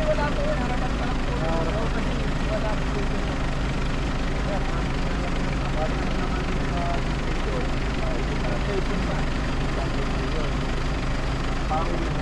wala po yun. Harapan pa lang po. Kasi wala po dito. Kaya balik na naman yung station pa. Bago yun.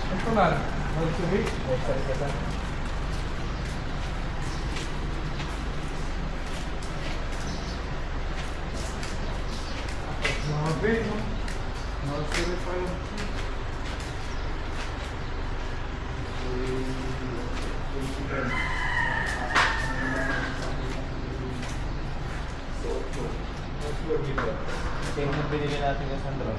Ito lang, mag-suwi. Grabe, no? Mag-suwi pa yun. Ito yung binili natin sa Sandro.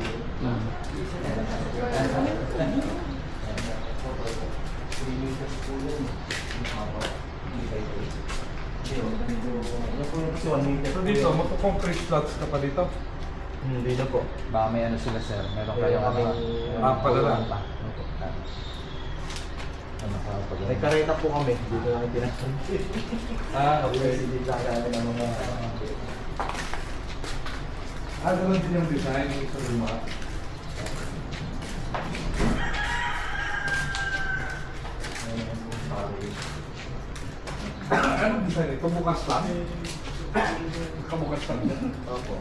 So dito, magpo-concrete flats ka pa dito? Hindi na po. Baka may ano sila sir, meron kayong pala lang. May kareta po kami. Dito namin pinasal. Okay. Dito lang kami ng mga... Ganun din yung design sa luma. Anong design ito? Bukas lang? Kabukas lang yan? Opo.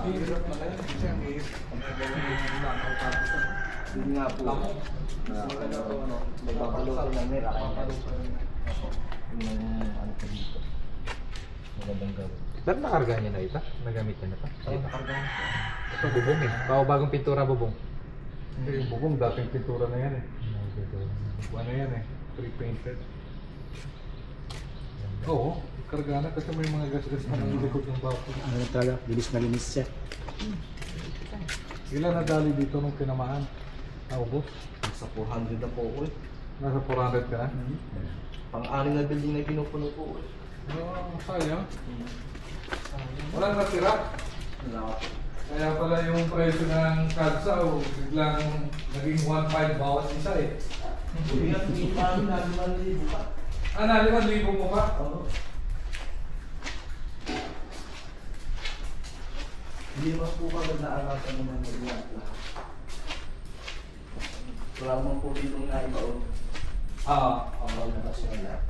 Hirap na kayo. Kasi ang hirap. Yun nga po. Magpapaluto ng nila. Yung ano po dito. Magandang gawin. Pero nakarga niya na ito? Nagamit niya na ito? Nakargaan po. Ito bubong eh. Bagong pintura bubong. Hindi, yung bubong dating pintura na yan eh. Ano yan eh? Pre-painted. Oo, karga na kasi may mga gas-gas na nangyalikod ng bapo. Ano talaga, bilis na linis siya. Ilan nadali dito nung tinamaan? Naubos? Sa 400 na po ako eh. Nasa 400 ka na? Pang-anim na building na pinupuno po eh. Sayang. Walang natira. Wala ako. Kaya pala yung presyo ng kalsa biglang naging 1.5 bawat isa eh. Hindi nga, hindi pa namin naliman pa. Ah, 5,000 mo ka? Oo. Hindi mas po kagad naarasan naman ng lahat. Wala naman po dito nga iba o. Ang labas yung lahat.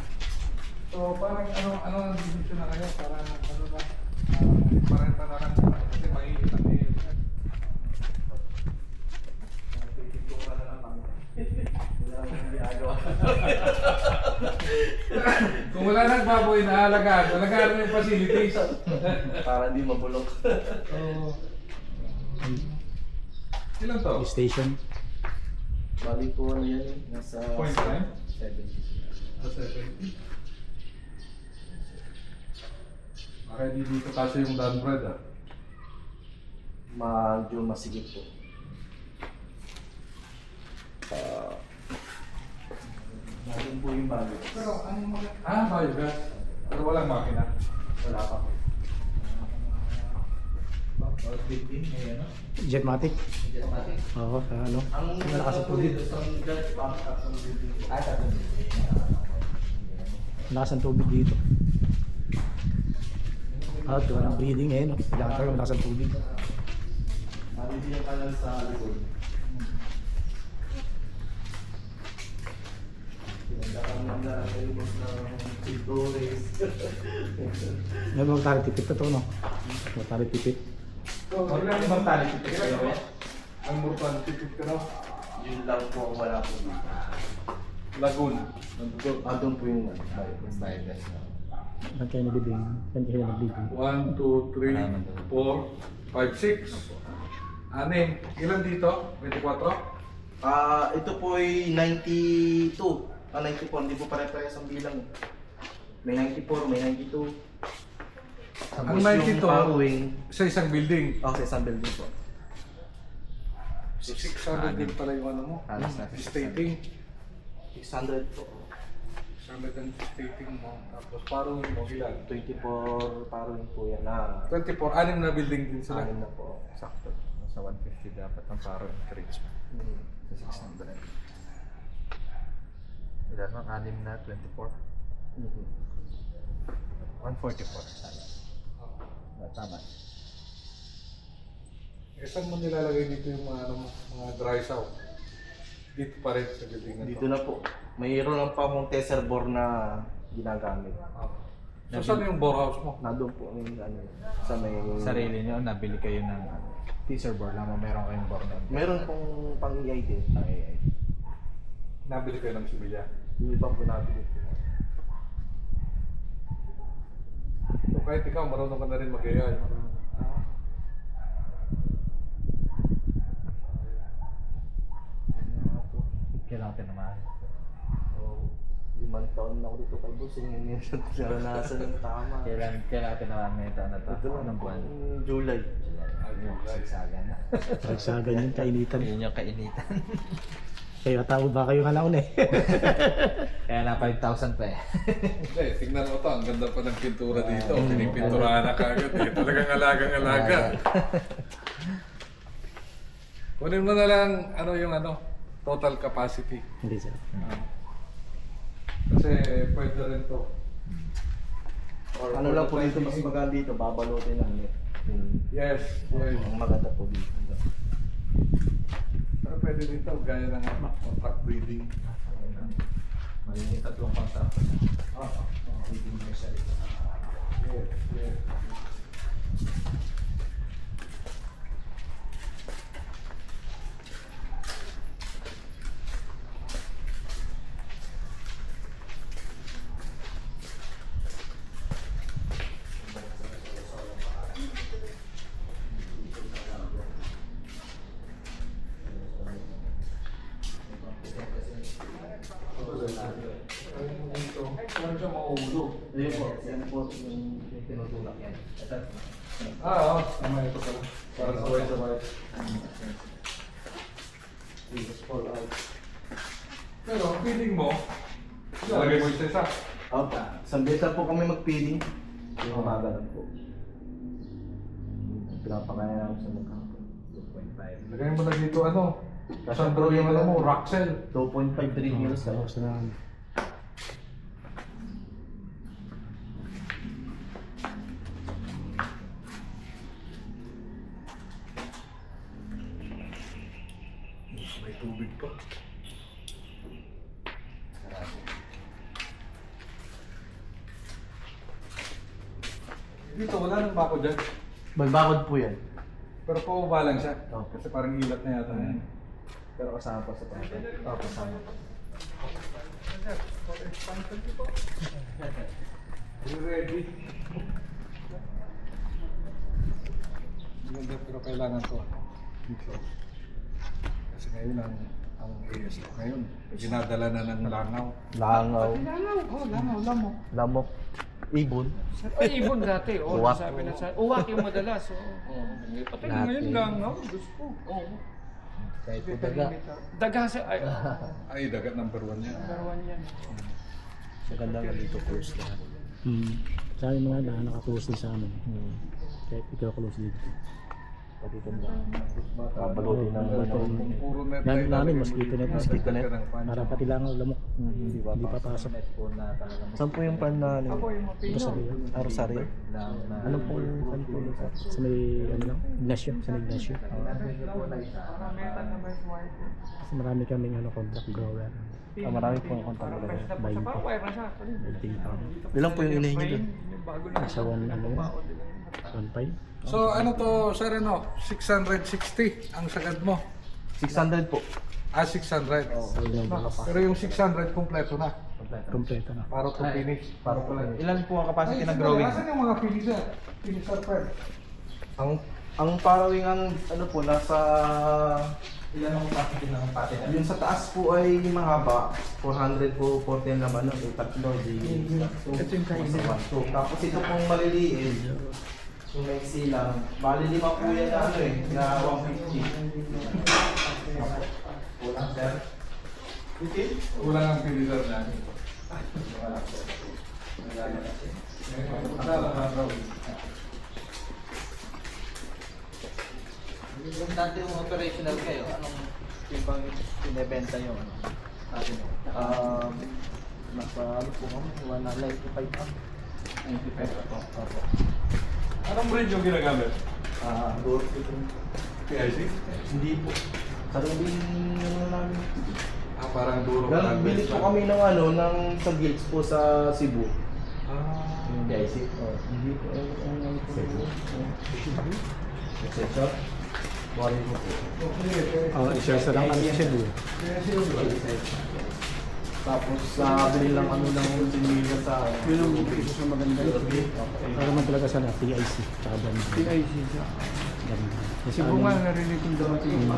So parang ano ang decision na kayo? Parang ano na? Parenta na lang kasi mainit ang mainit. Nagtitintura na lang kami. Wala akong ginagawa. Kung wala nang baboy na alagaan mo yung facilities. Para hindi mabulok. So, ilan to? Station. Bali po ano yan eh. Nasa 0.9? 70. 70. Kaya di dito kasi yung Dan Bread ah. Medyo masigit po. Natin po yung bago. Pero anong biogas? Pero walang makina. Wala pa po. Bakit big may ano? Jetmatic. Medyo natin. Oo, ano. Ang Malakas ang po tubig. dito sa gas pump at sa building. Malakas ang tubig dito. At walang breathing eh, no? Kailangan talaga malakas ang tubig. Mabibigyan ka lang sa likod. Pinagdakang nanda ang ilibos ng Chidores. May mortality tipit na to, no? Mortality tipit. So, ilan yung mortality tip kayo? Ang mortality tip ka daw? Yun lang po ang wala po dito. Lagoon. Doon po yung biogas na. Saan kayo nabibing? Saan kayo nagbibing? 1, 2, 3, 4, 5, 6. Anim. Ilan dito? 24? Ito po ay 92. 94, hindi po pare-parehas ang bilang. May 94, may 92. Ang Tapos 92, yung power wing, sa isang building. sa isang building po. So 600 din pala yung ano mo. Halos na. Stating. 600 po. 600 ang stating mo. Tapos parang mo ilan? 24 parang po yan na. 24, anim na building din sila. Anim na po. Sakto. Sa 150 dapat ang paro encourage mo. Sa 600. Ilan mo? 6 na 24? 144. Tama. Eh, saan mo nilalagay dito yung mga, ano, mga dry south? Dito pa rin sa building na Dito na po. Mayroon lang pa akong teser bore na ginagamit. So saan yung bore house mo? Nandun po yung ano, sa may... Sarili nyo, nabili kayo ng teaser board lang, meron kayong board na. Meron pong pang-EI din. Nabili kayo ng similya. Yung iba po nabili po. So kahit ikaw, marunong ka na rin mag-AI. Kailangan tinamaan. Oh, 5 taon na ako dito kay boss. Yung naranasan ng tama. Kailangan tinamaan mo ito. Ano to? Ito lang Anong buwan? July. Sagsagan. Sagsagan yung kainitan. Yun yung kainitan. Kayo tao ba kayo kalaon eh? Kaya na 5,000 pa eh. Hindi, tingnan mo to. Ang ganda pa ng pintura dito. Pinipinturahan na kagad eh. Talagang alagang-alaga. Kunin mo na lang ano yung ano, total capacity. Hindi sir. Kasi pwede rin to. Or Ano lang po dito, mas maganda dito, babalutin lang net. Yes, yes. Ang maganda po dito. Pero pwede din to, gaya ng contract breeding. May tatlong contract. Breeding na siya rin. Yes, yes. Saan siya mahulog? Ayun po, yan po yung tinutulak yan. Oo. Tama ito pala. Para sabay-sabay. Just fall out. Pero ang feeling mo, lalagay mo yung isa. Opo, isang beses po kami mag-feeding. Yung umaga lang po. Pinapakaya namin sa magkakapon. 2.5. Lagay mo na dito ano. Saan bro yung ano mo, Roxel. 2.5 meals lang. Tapos na. May tubig pa. Dito, wala nang bako dyan. Magbakod po yan. Pero pababa lang siya. Okay. Kasi parang ilat na yata yan. Pero kasama pa sa pangkat. Oo, kasama pa. Ready? Maganda pero kailangan to. Dito. Kasi ngayon ang ASO ngayon, ginadala na ng langaw. Langaw. Langaw, lamok. Lamok. Ibon. Ay, ibon dati. Oo, Uwak. sabi na sa... Uwak yung madalas. Oo. Pati Lahat ngayon eh. langaw. Gusto ko. Oo. Kahit po daga. Daga sa... Ay, Ay, dagat number 1 yan. Barawan yan. Maganda nga dito close lahat. Sa amin mga naka-close din sa amin. Kahit ikaw close dito. Pati ganda. Babalutin ng Puro net Gamit namin, mosquito net. Mosquito net. Para pati langaw lamok. Hindi Hindi pa pasok. Po na talagang Saan po yung pan na ano? Ako yung mapino. Rosario. Rosario? lang na... Ano po yung pan po nito? Sa may ano lang, Ignacio. Sa may Ignacio. Parametan na ba yung white? Kasi marami kaming ano, contract grower. Marami po ang kontak Parang ko. fresh na po sa pa. Wire na siya. Building farm. Ilan po yung ilahin niyo doon? Yung bago na. Nasa 1 ano, 1.5. So ano to, sir ano, 660 ang sagad mo. 600 po. Ah, 600. Sa ilang balas. Pero yung 600 kompleto na. Kompleto na. Para to finish. Para po lang. Ilan po ang capacity ng growing? Asan yung mga finisher? Finisher pa. Ang parawing ang ano po nasa ilan ang capacity ng pattern? Yung sa taas po ay mahaba, 400 po 40 naman no, tatlo di. Ito yung kainin. So, tapos ito pong maliliit. Yung maiksi lang. Bali 5 po yan na ano eh, na 150. Kulang, sir. Bitin? Kulang ang finisher natin. Yung dati yung operational kayo, anong ibang pinibenta yung ano? Natin yun? Nasa ano po kami, 195 pa. 95 po. Opo. Anong brand yung ginagamit? Door ito. PIC? Hindi po. Sarili ano namin. Parang duro ka lang. Bili po kami ng ano, ng sa Guilds po sa Cebu. Yung DIC. Hindi po. Cebu. Exception. Buharin mo po. isa sa lang ano Cebu. Tapos bili lang ano ng sinila sa Yun ang isa sa maganda yun. Para naman talaga sana, PIC. PIC siya. Kasi po nga narinig kong dumating.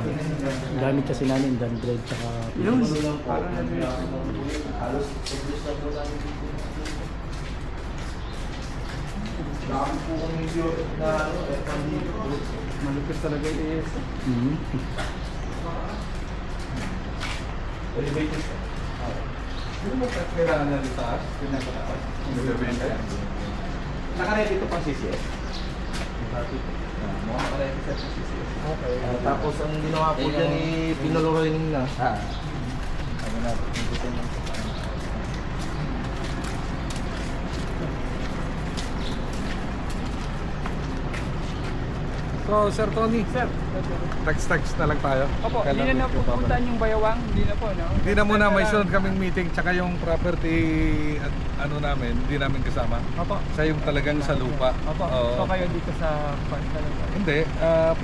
Gamit kasi namin, Dan-Bread, tsaka Yun. PIC. Para halos publish na po namin dito. Dami po kami na ano, dito. Malupit talaga yung ES. Elevators. Hindi mo kailangan na sa taas? Pinakataas? Nagbebenta yan? Naka-ready ito pang CCS. Mga naka-ready sa CCS. Okay. Tapos ang ginawa po dyan pinulurin na. Ano na, hindi na. So, Sir Tony, text na lang tayo. Opo, hindi na napupuntahan yung bayawang. Hindi na po, no? Hindi na muna, may sunod kaming meeting, tsaka yung property at ano namin, hindi namin kasama. Opo. Siya yung talagang sa lupa. Opo. Oo. So kayo dito sa park talaga. Hindi, para